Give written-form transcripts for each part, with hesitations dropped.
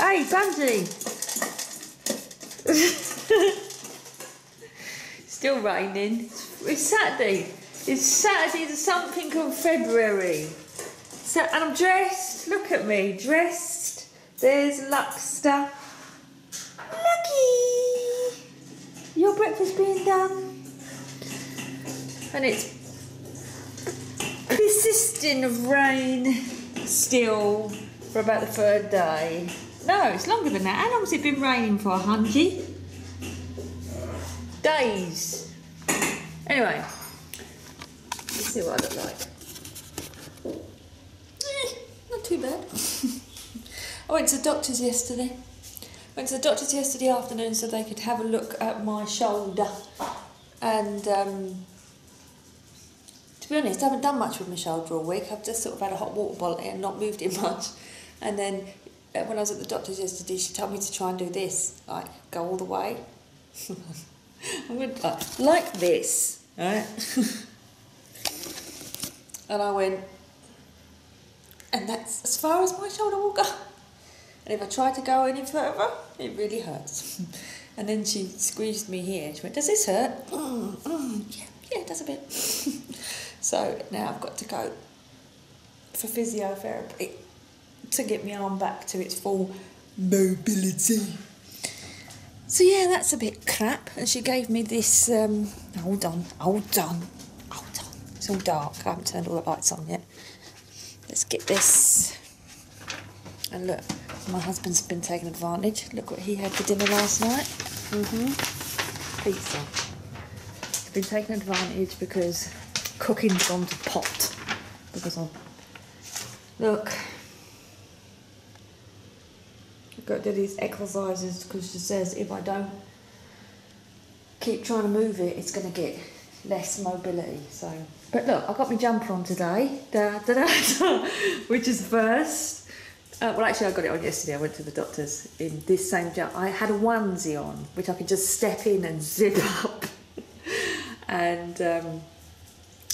Hey, Bunty! Still raining. It's Saturday. It's Saturday the something of February. So, and I'm dressed. Look at me, dressed. There's Luxter. Lucky! Your breakfast being done. And it's persisting of rain still for about the third day. No, it's longer than that. How long has it been raining for, Hungy? Days. Anyway, let's see what I look like. Not too bad. I went to the doctor's yesterday. Afternoon so they could have a look at my shoulder. And to be honest, I haven't done much with my shoulder all week. I've just sort of had a hot water bottle and not moved it much. And then when I was at the doctor's yesterday, she told me to try and do this, like go all the way. I'm going to like this, right? And I went, and that's as far as my shoulder will go. And if I try to go any further, it really hurts. And then she squeezed me here. She went, does this hurt? Yeah, it does a bit. So now I've got to go for physiotherapy to get my arm back to its full mobility. So yeah, that's a bit crap. And she gave me this, hold on. It's all dark, I haven't turned all the lights on yet. Let's get this. And look, my husband's been taking advantage. Look what he had for dinner last night. Pizza. He's been taking advantage because cooking's gone to pot. Because of, look. I've got to do these exercises because she says if I don't keep trying to move it, it's going to get less mobility. So, but look, I got my jumper on today, which is first. Well, actually, I got it on yesterday. I went to the doctor's in this same jumper. I had a onesie on, which I could just step in and zip up. And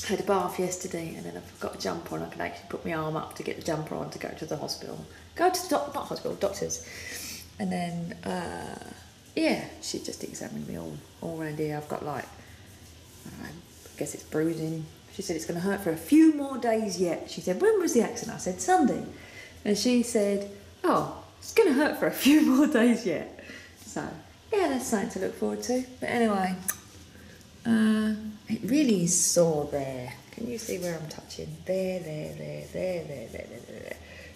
had a bath yesterday, and then I've got a jumper on. I can actually put my arm up to get the jumper on to go to the hospital. Go to the doctors. And then, yeah, she just examined me all around here. I've got like, I guess it's bruising. She said it's going to hurt for a few more days yet. She said, when was the accident? I said, Sunday. And she said, oh, it's going to hurt for a few more days yet. So, yeah, that's something to look forward to. But anyway, it really is sore there. Can you see where I'm touching? There.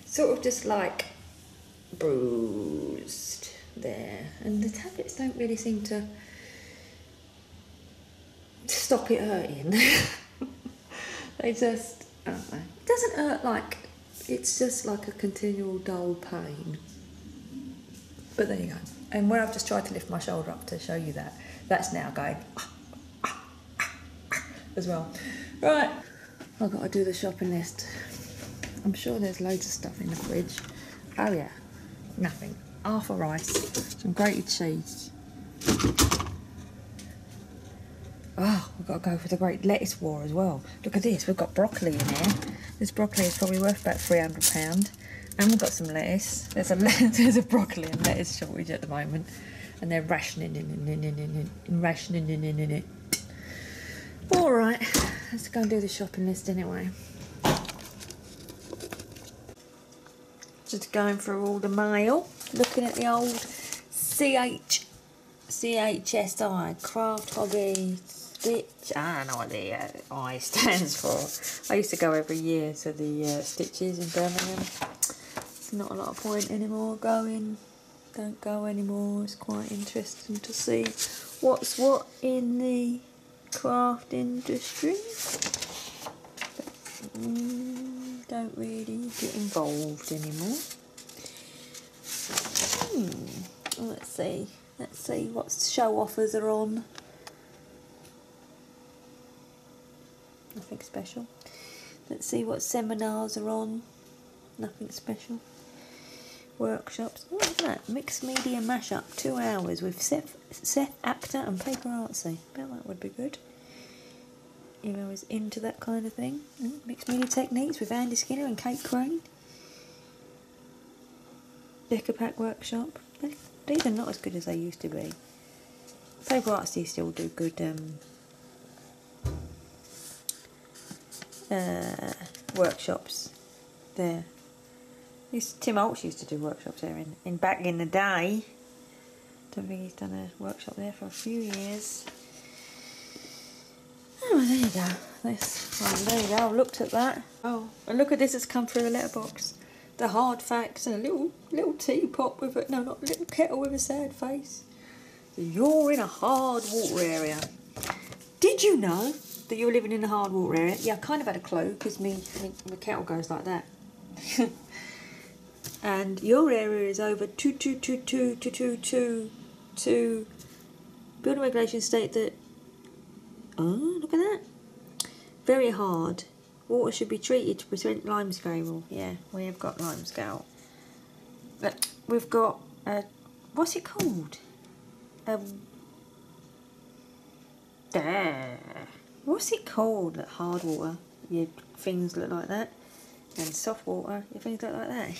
Sort of just like bruised there. And the tablets don't really seem to stop it hurting. They just, I don't know. It doesn't hurt like, it's just like a continual dull pain. But there you go. And where I've just tried to lift my shoulder up to show you that, that's now going as well. Right, I've got to do the shopping list. I'm sure there's loads of stuff in the fridge. Oh yeah, nothing. Half a rice, some grated cheese. Oh, we've got to go for the great lettuce war as well. Look at this, we've got broccoli in here. This broccoli is probably worth about £300. And we've got some lettuce. There's a broccoli and lettuce shortage at the moment. And they're rationing it. Alright, let's go and do the shopping list anyway. Just going through all the mail. Looking at the old CHSI, Craft Hobby Stitch. I don't know what the I stands for. I used to go every year to the Stitches in Birmingham. It's not a lot of point anymore going. Don't go anymore. It's quite interesting to see what's what in the craft industry. But, don't really get involved anymore. Let's see what show offers are on. Nothing special. Let's see what seminars are on. Nothing special. Workshops. What is that? Mixed media mashup. 2 hours with Seth Actor and Paper Artsy. Bet that would be good. If I was into that kind of thing. Mixed media techniques with Andy Skinner and Kate Crane. Decker Pack Workshop. These are not as good as they used to be. Paper Artsy still do good workshops there. Tim Oltz used to do workshops there in back in the day. Don't think he's done a workshop there for a few years. Oh, well, there you go. There you go. I've looked at that. Oh, and look at this that's come through the letterbox. The hard facts and a little teapot with a not a little kettle with a sad face. So you're in a hard water area. Did you know that you're living in a hard water area? Yeah, I kind of had a clue because my kettle goes like that. And your area is over 2222222. Building regulations state that. Oh, look at that. Very hard. Water should be treated to prevent limescale. Yeah, we have got limescale. But we've got what's it called? What's it called? Hard water. Your things look like that. And soft water, your things look like that.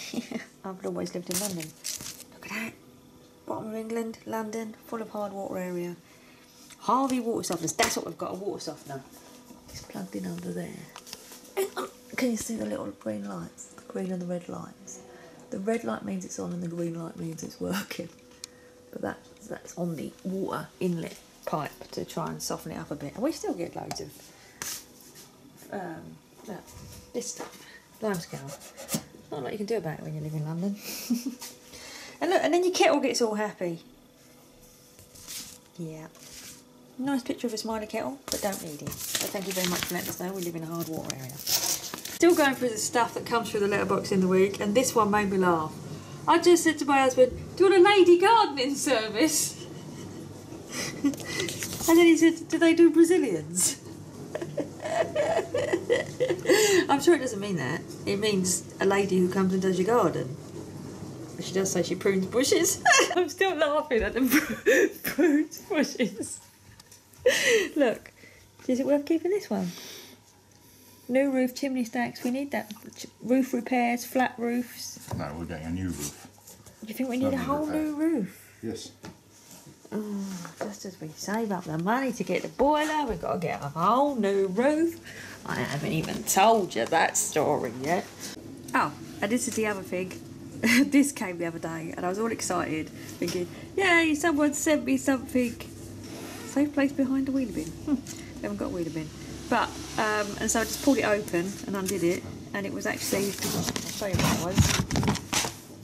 I've always lived in London. Look at that. Bottom of England, London, full of hard water area. Harvey water softeners. That's what we've got, a water softener. It's plugged in under there. Can you see the little green lights? The green and the red lights. The red light means it's on and the green light means it's working. But that's on the water inlet pipe to try and soften it up a bit. And we still get loads of this stuff. Limescale. Not a lot you can do about it when you live in London. And look, and then your kettle gets all happy. Yeah. Nice picture of a smiley kettle, but don't need it. So thank you very much for letting us know we live in a hard water area. Still going through the stuff that comes through the letterbox in the week, and this one made me laugh. I just said to my husband, do you want a lady gardening service? And then he said, do they do Brazilians? I'm sure it doesn't mean that. It means a lady who comes and does your garden. But she does say she prunes bushes. I'm still laughing at the prunes bushes. Look, is it worth keeping this one? New roof, chimney stacks, we need that. Roof repairs, flat roofs. No, we're getting a new roof. Do you think we need a whole new roof? Yes. Oh, just as we save up the money to get the boiler, we've got to get a whole new roof. I haven't even told you that story yet. Oh, and this is the other thing. This came the other day and I was all excited, thinking, yay, someone sent me something. Safe place behind the wheelie bin. We haven't got a wheelie bin. But, and so I just pulled it open and undid it, and it was actually, I'll show you what it was,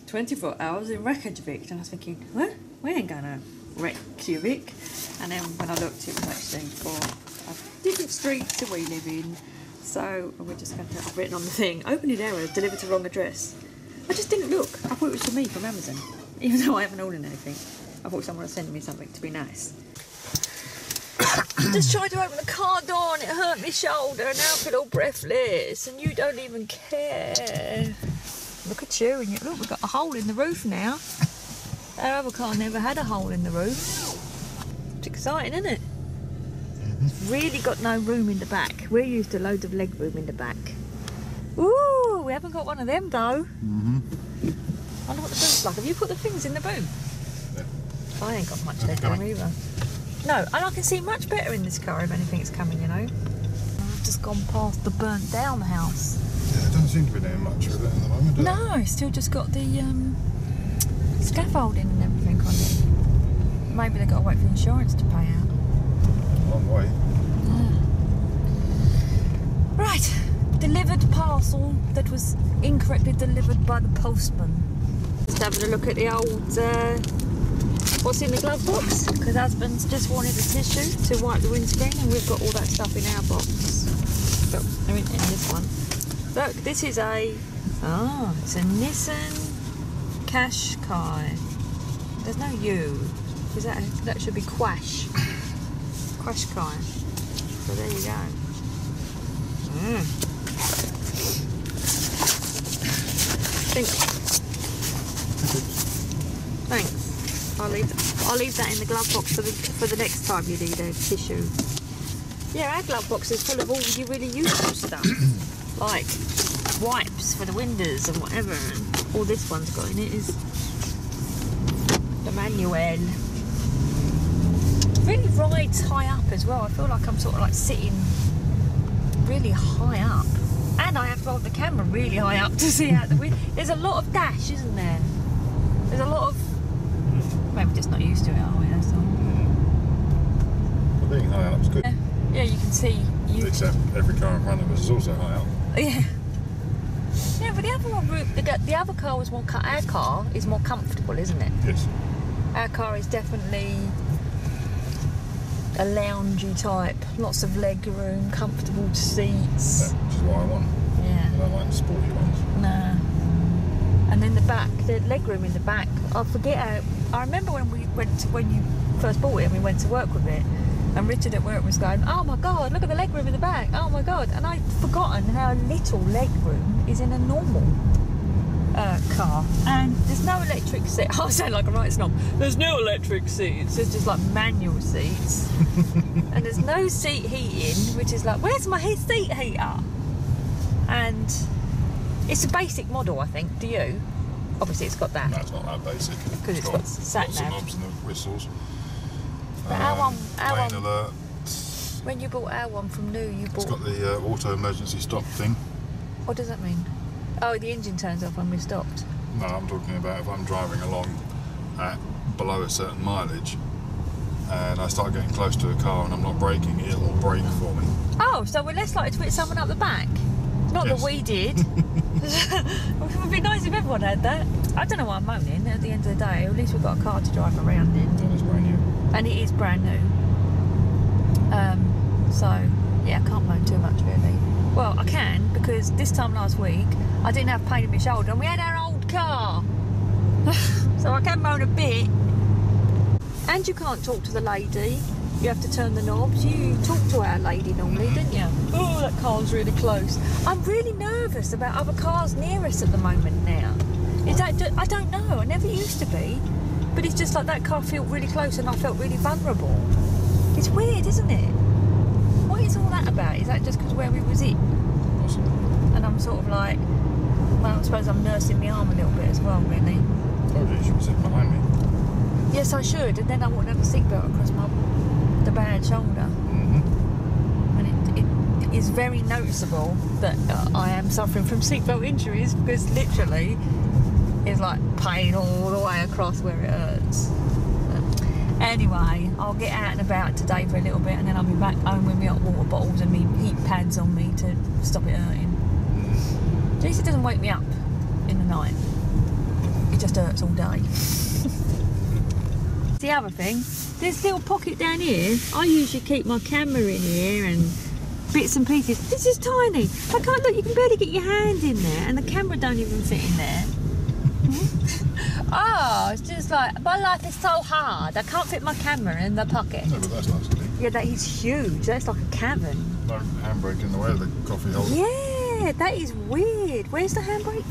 24 hours in Reykjavik. And I was thinking, what? We ain't going to Reykjavik. And then when I looked, it was actually for a different street to we live in. So we're just going to, I've written on the thing, opening error, delivered to wrong address. I just didn't look. I thought it was for me from Amazon. Even though I haven't ordered anything. I thought someone was sending me something to be nice. I just tried to open the car door and it hurt my shoulder and now I feel all breathless and you don't even care. Look at you, and you, look, we've got a hole in the roof now. Our other car never had a hole in the roof. It's exciting, isn't it? It's really got no room in the back. We're used to loads of leg room in the back. Ooh, we haven't got one of them though. I wonder what the boot's like. Have you put the things in the boot? Yeah. I ain't got much leg room either. No, and I can see much better in this car if anything's coming, you know. I've just gone past the burnt down house. Yeah, there doesn't seem to be doing much with it at the moment, does it? No, it's still just got the scaffolding and everything on it. Maybe they've got to wait for insurance to pay out. Long way. Yeah. Right, delivered parcel that was incorrectly delivered by the postman. Just having a look at the old... what's in the glove box, because husband's just wanted a tissue to wipe the windscreen and we've got all that stuff in our box. But they're in this one. Look, this is a, it's a Nissan Qashqai. There's no U. Is that should be Qashqai. So there you go. Thanks. I'll leave that in the glove box for the next time you need a tissue. Yeah, our glove box is full of all your really useful stuff, like wipes for the windows and whatever. And all this one's got in it is manual. Really rides high up as well. I feel like I'm sort of like sitting really high up. And I have to hold the camera really high up to see out the window. There's a lot of dash, isn't there? There's a lot of... Maybe just not used to it, are we? That's all. Well, being high up is good. Yeah, you can see... Except every car in front of us is also high up. Yeah. Yeah, but the other one, the other car was more... Our car is more comfortable, isn't it? Yes. Our car is definitely a loungy type. Lots of leg room, comfortable seats. Yeah, which is what I want. Yeah. I don't like the sporty ones. No. And then the back, the leg room in the back, I forget how... I remember when you first bought it and we went to work with it, and Richard at work was going, oh my God, look at the leg room in the back, oh my God. And I'd forgotten how little leg room is in a normal car. And there's no electric seat. I sound like a right snob. There's no electric seats, there's just like manual seats. And there's no seat heating, which is like, where's my seat heater? And it's a basic model, I think. Do you? Obviously it's got that. No, it's not that basic. Because it's got sat lots of nav. knobs and the whistles. But our one, Lane alert. when you bought our one from new, you bought... It's got the auto emergency stop thing. What does that mean? Oh, the engine turns off when we've stopped. No, I'm talking about if I'm driving along at below a certain mileage and I start getting close to a car and I'm not braking, it'll brake for me. Oh, so we're less likely to hit someone up the back? Not Yes. that we did. It would be nice if everyone had that. I don't know why I'm moaning. At the end of the day, at least we've got a car to drive around in. And it's brand new. And it is brand new. So, yeah, I can't moan too much really. Well, I can, because this time last week, I didn't have pain in my shoulder and we had our old car. So I can moan a bit. And you can't talk to the lady. You have to turn the knobs. You talk to our lady normally, didn't you? Oh, that car's really close. I'm really nervous about other cars near us at the moment now. I don't know. I never used to be. But it's just like that car felt really close and I felt really vulnerable. It's weird, isn't it? What is all that about? Is that just because where we was in? Possibly. And I'm sort of like, well, I suppose I'm nursing my arm a little bit as well, really. Told you should be sitting behind me. Yes, I should, and then I wouldn't have a seatbelt across the bad shoulder. And it is very noticeable that I am suffering from seatbelt injuries, because literally it's like pain all the way across where it hurts. Anyway, I'll get out and about today for a little bit and then I'll be back home with my hot water bottles and my heat pads on me to stop it hurting. At least it doesn't wake me up in the night. It just hurts all day. The other thing, this little pocket down here, I usually keep my camera in here and bits and pieces. This is tiny. I can't look, you can barely get your hand in there and the camera don't even fit in there. Oh, it's just like, my life is so hard. I can't fit my camera in the pocket. No, but that's nice of you. Yeah, that is huge. That's like a cavern. No handbrake in the way of the coffee holder. Yeah, that is weird. Where's the handbrake?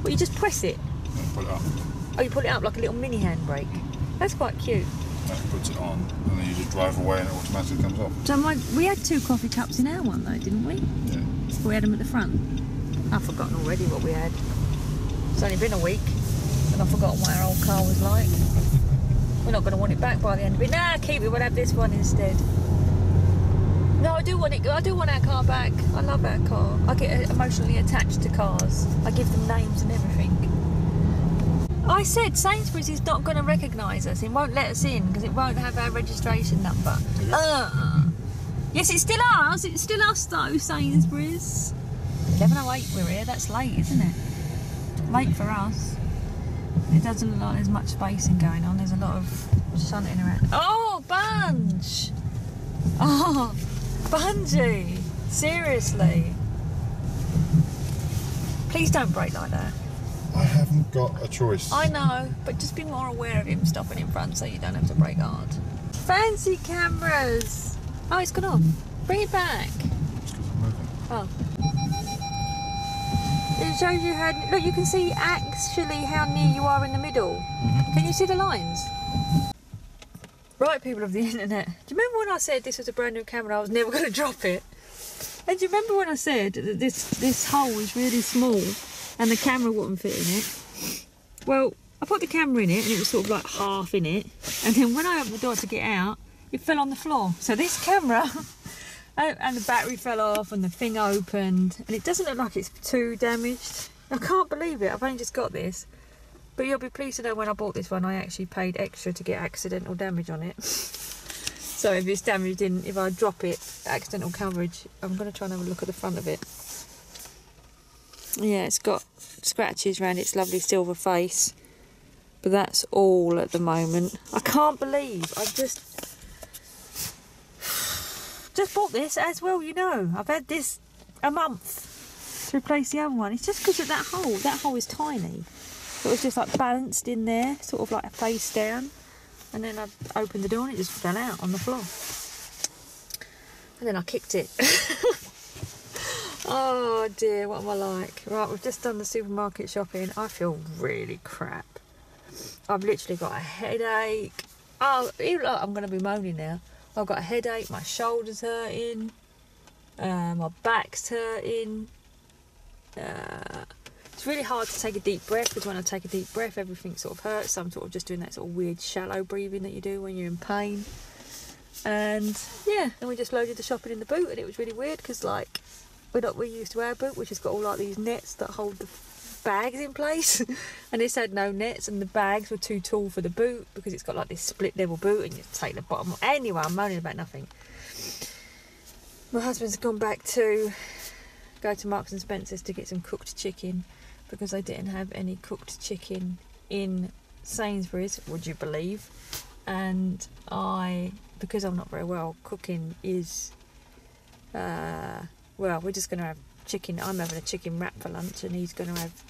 Well, you just press it. No, put it up. Oh, you put it up like a little mini handbrake. That's quite cute. That puts it on, and then you just drive away and it automatically comes off. So we had 2 coffee cups in our one though, didn't we? Yeah. We had them at the front. I've forgotten already what we had. It's only been a week. And I've forgotten what our old car was like. We're not going to want it back by the end of it. Nah, keep it. We'll have this one instead. No, I do want it. I do want our car back. I love our car. I get emotionally attached to cars. I give them names and everything. I said Sainsbury's is not going to recognise us. It won't let us in because it won't have our registration number. Yes, it's still us. It's still us though, Sainsbury's. 11:08 we're here. That's late, isn't it? Late for us. It doesn't look like there's much spacing going on. There's a lot of shunting around. Oh, Bunge! Oh, Bungie! Seriously. Please don't brake like that. I haven't got a choice. I know, but just be more aware of him stopping in front so you don't have to brake hard. Fancy cameras! Oh, it's gone off. Bring it back. It's because I'm moving. Oh. It shows you how... Look, you can see actually how near you are in the middle. Can you see the lines? Right, people of the internet. Do you remember when I said this was a brand new camera, I was never going to drop it? And do you remember when I said that this hole was really small and the camera wouldn't fit in it? Well, I put the camera in it and it was sort of like half in it. And then when I opened the door to get out, it fell on the floor. So this camera, and the battery fell off and the thing opened. And it doesn't look like it's too damaged. I can't believe it. I've only just got this. But you'll be pleased to know when I bought this one, I actually paid extra to get accidental damage on it. So if it's damaged if I drop it, accidental coverage, I'm going to try and have a look at the front of it. Yeah, it's got scratches around its lovely silver face. But that's all at the moment. I can't believe I've just bought this as well, you know. I've had this a month to replace the other one. It's just because of that hole. That hole is tiny. So it was just like balanced in there, sort of like face down. And then I opened the door and it just fell out on the floor. And then I kicked it. Oh dear, what am I like? Right, we've just done the supermarket shopping. I feel really crap. I've literally got a headache. Oh, even like I'm going to be moaning now. I've got a headache, my shoulder's hurting, my back's hurting. It's really hard to take a deep breath because when I take a deep breath, everything sort of hurts. So I'm sort of just doing that sort of weird shallow breathing that you do when you're in pain. And yeah, then we just loaded the shopping in the boot, and it was really weird because like we're used to our boot, which has got all like these nets that hold the bags in place, and this had no nets, and the bags were too tall for the boot because it's got like this split level boot, and you take the bottom. Anyway, I'm moaning about nothing. My husband's gone back to go to Marks and Spencer's to get some cooked chicken because they didn't have any cooked chicken in Sainsbury's, would you believe? And because I'm not very well, cooking is well, we're just going to have chicken. I'm having a chicken wrap for lunch, and he's going to have,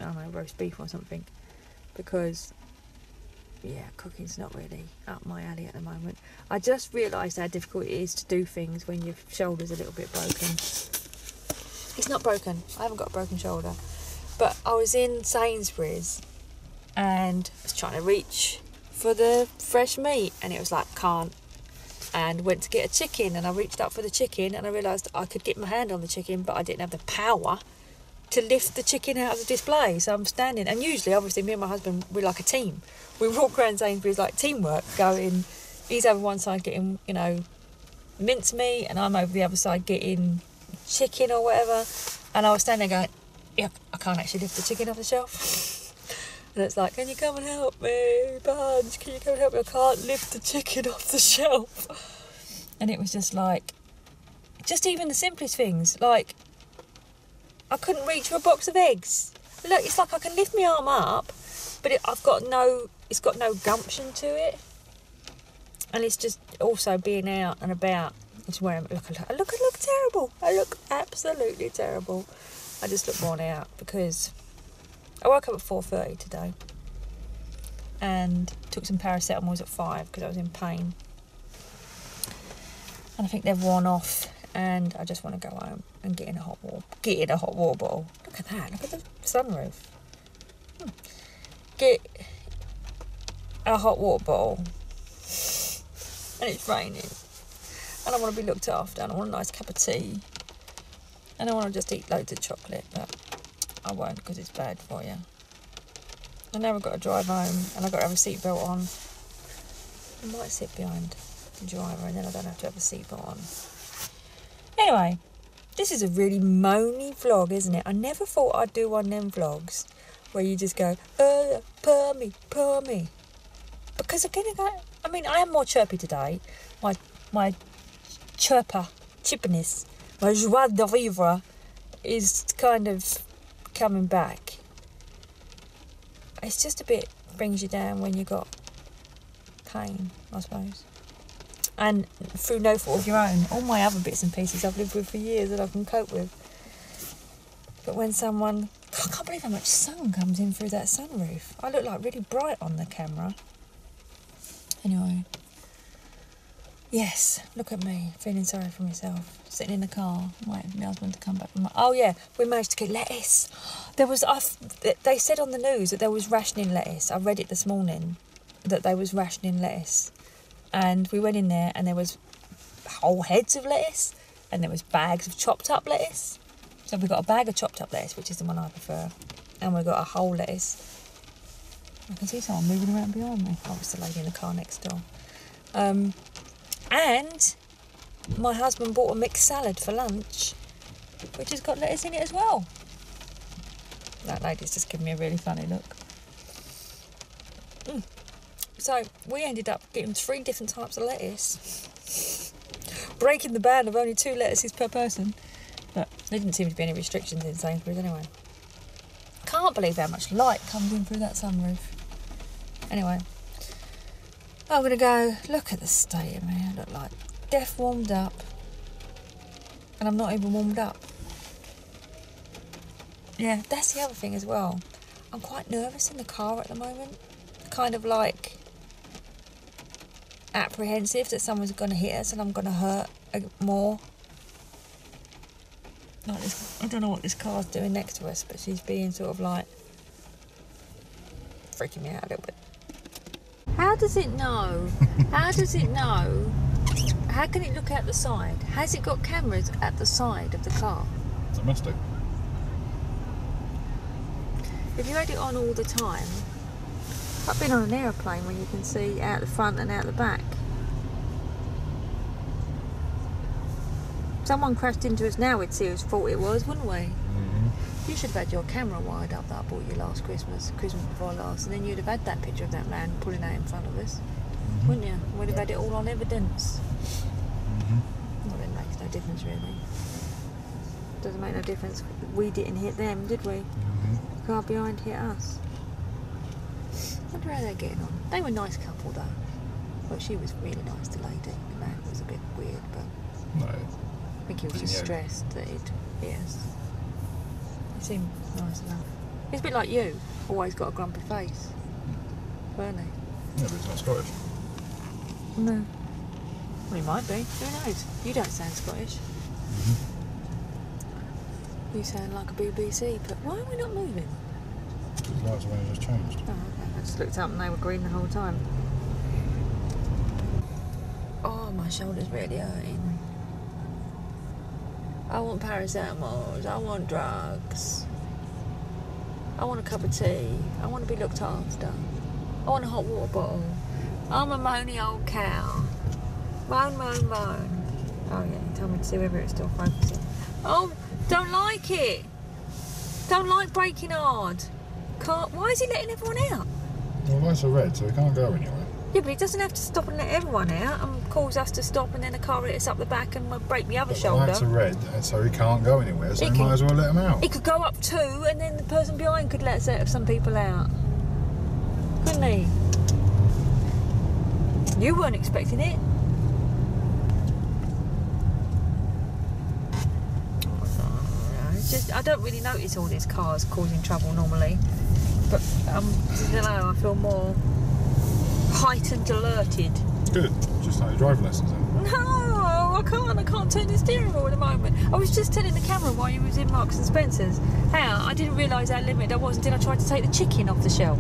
I don't know, roast beef or something, because yeah, cooking's not really up my alley at the moment. I just realised how difficult it is to do things when your shoulder's a little bit broken. It's not broken, I haven't got a broken shoulder, but I was in Sainsbury's and was trying to reach for the fresh meat, and it was like can't, and went to get a chicken, and I reached up for the chicken and I realised I could get my hand on the chicken, but I didn't have the power to lift the chicken out of the display. So I'm standing, and usually obviously me and my husband, we're like a team. We walk around Sainsbury's like teamwork, going, he's over one side getting, you know, mincemeat, and I'm over the other side getting chicken or whatever. And I was standing there going, yeah, I can't actually lift the chicken off the shelf. And it's like, can you come and help me, Bunch? Can you come and help me? I can't lift the chicken off the shelf. And it was just like, just even the simplest things, like I couldn't reach for a box of eggs. Look, it's like I can lift my arm up, but it's got no gumption to it. And it's just also being out and about. It's where I look terrible. I look absolutely terrible. I just look worn out because I woke up at 4:30 today and took some paracetamol at 5 because I was in pain. And I think they've worn off, and I just want to go home and get in a hot water bottle. Look at that, look at the sunroof. Get a hot water bottle. And it's raining. And I want to be looked after, and I want a nice cup of tea. And I want to just eat loads of chocolate, but I won't because it's bad for you. And now I've got to drive home, and I've got to have a seatbelt on. I might sit behind the driver, and then I don't have to have a seatbelt on. Anyway, this is a really moany vlog, isn't it? I never thought I'd do one of them vlogs where you just go, pour me. Because again, I mean, I am more chirpy today. My chippiness, my joie de vivre is kind of coming back. It's just a bit, brings you down when you got pain, I suppose. And through no fault of your own, all my other bits and pieces I've lived with for years that I can cope with. But when someone, I can't believe how much sun comes in through that sunroof. I look like really bright on the camera. Anyway. Yes, look at me, feeling sorry for myself. Sitting in the car, waiting for my husband to come back from oh yeah, we managed to get lettuce. They said on the news that there was rationing lettuce. I read it this morning, that they was rationing lettuce. And we went in there and there was whole heads of lettuce, and there was bags of chopped up lettuce. So we got a bag of chopped up lettuce, which is the one I prefer. And we got a whole lettuce. I can see someone moving around behind me. Oh, it's the lady in the car next door. And my husband bought a mixed salad for lunch, which has got lettuce in it as well. That lady's just giving me a really funny look. So we ended up getting 3 different types of lettuce, breaking the ban of only 2 lettuces per person. But there didn't seem to be any restrictions in Sainsbury's anyway. Can't believe how much light comes in through that sunroof. Anyway, I'm going to go look at the state of me. I look like death warmed up, and I'm not even warmed up. Yeah, that's the other thing as well. I'm quite nervous in the car at the moment. Kind of like apprehensive that someone's going to hit us and I'm going to hurt more. Like this, I don't know what this car's doing next to us, but she's being sort of like freaking me out a little bit. How does it know? How does it know? How can it look out the side? Has it got cameras at the side of the car? It must do. If you had it on all the time, I've been on an aeroplane when you can see out the front and out the back. Someone crashed into us now, we'd see whose fault it was, wouldn't we? Mm-hmm. You should have had your camera wired up that I bought you last Christmas before last, and then you'd have had that picture of that man pulling out in front of us, wouldn't you? We'd have had it all on evidence. Well, it makes no difference really. Doesn't make no difference. We didn't hit them, did we? The car behind hit us. I wonder how they're getting on. They were a nice couple though. Well, she was really nice, the lady. The man was a bit weird, but No. I think he was just stressed that he'd hit us. He seemed nice enough. He's a bit like you, always got a grumpy face, weren't he? Yeah, but he's not Scottish. No. Well, he might be. Who knows? You don't sound Scottish. You sound like a BBC, but why are we not moving? Because the lights have only just changed. Oh, okay. I just looked up and they were green the whole time. Oh, my shoulder's really hurting. I want paracetamol. I want drugs. I want a cup of tea. I want to be looked after. I want a hot water bottle. I'm a moany old cow. Moan, moan, moan. Oh, yeah, he told me to see whether it's still focusing. Oh, don't like it. Don't like braking hard. Can't. Why is he letting everyone out? Well, the lights are red, so he can't go anywhere. Yeah, but he doesn't have to stop and let everyone out and cause us to stop, and then the car hits up the back and we'll break the other shoulder. The lights are red, and so he can't go anywhere, so he might as well let him out. He could go up too, and then the person behind could let some people out. Couldn't he? You weren't expecting it. Just, I don't really notice all these cars causing trouble normally, but I don't know, I feel more heightened, alerted. Good, just like your driving lessons then. No, I can't turn the steering wheel at the moment. I was just telling the camera while you was in Marks and Spencer's how I didn't realise how limited I was until I tried to take the chicken off the shelf.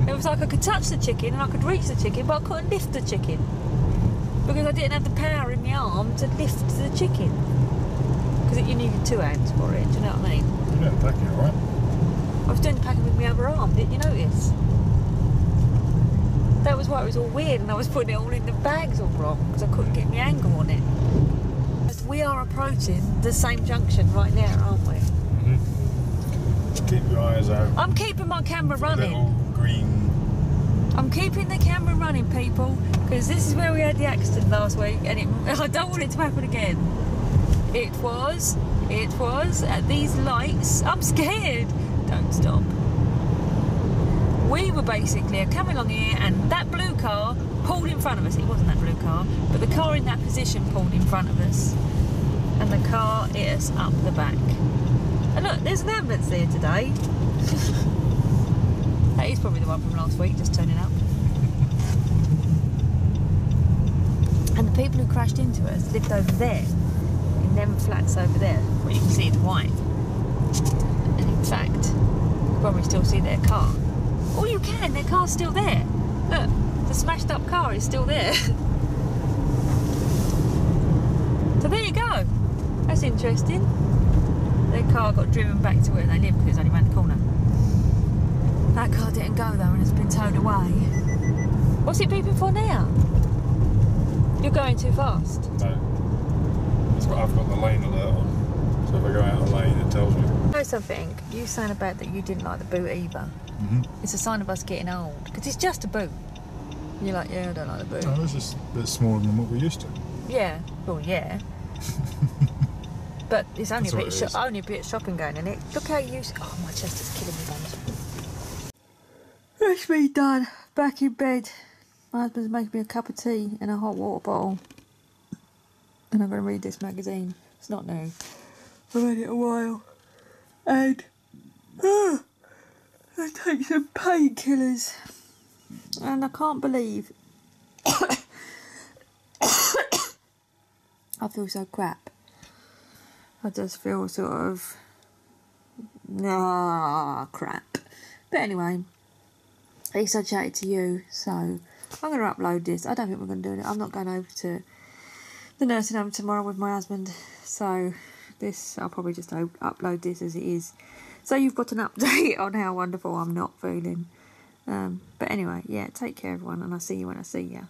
It was like I could touch the chicken and I could reach the chicken, but I couldn't lift the chicken because I didn't have the power in my arm to lift the chicken. Because you needed 2 hands for it, do you know what I mean? You're doing the packing, alright? I was doing the packing with my other arm, didn't you notice? That was why it was all weird, and I was putting it all in the bags all wrong, because I couldn't get my angle on it. We are approaching the same junction right now, aren't we? Keep your eyes out. I'm keeping my camera running. Little green. I'm keeping the camera running, people, because this is where we had the accident last week, and I don't want it to happen again. It was at these lights. I'm scared. Don't stop. We were basically coming along here, and that blue car pulled in front of us. It wasn't that blue car, but the car in that position pulled in front of us, and the car hit us up the back. And look, there's an ambulance there today. That is probably the one from last week, just turning up. And the people who crashed into us lived over there. Them flats over there, where you can see the white, and in fact you can probably still see their car. Oh, you can, their car's still there. Look, the smashed up car is still there. So there you go, that's interesting. Their car got driven back to where they live because it's only around the corner. That car didn't go though and it's been towed away. What's it beeping for now? You're going too fast. No. I've got the lane alert on. So if I go out of lane, it tells me. You know something? You saying about that you didn't like the boot either. It's a sign of us getting old. Because it's just a boot. And you're like, yeah, I don't like the boot. No, it's just a bit smaller than what we're used to. Yeah, well, yeah. But it's only only a bit of shopping going in it. Look how you... Oh, my chest is killing me, guys. That's me done. Back in bed. My husband's making me a cup of tea and a hot water bottle. And I'm going to read this magazine. It's not new. I've had it a while. And... I take some painkillers. And I can't believe... I feel so crap. I just feel sort of... crap. But anyway, at least I chatted to you, so I'm going to upload this. I don't think we're going to do it. I'm not going over to the nursing home tomorrow with my husband, so this, I'll probably just upload this as it is. So you've got an update on how wonderful I'm not feeling. But anyway, yeah, take care everyone, and I'll see you when I see you.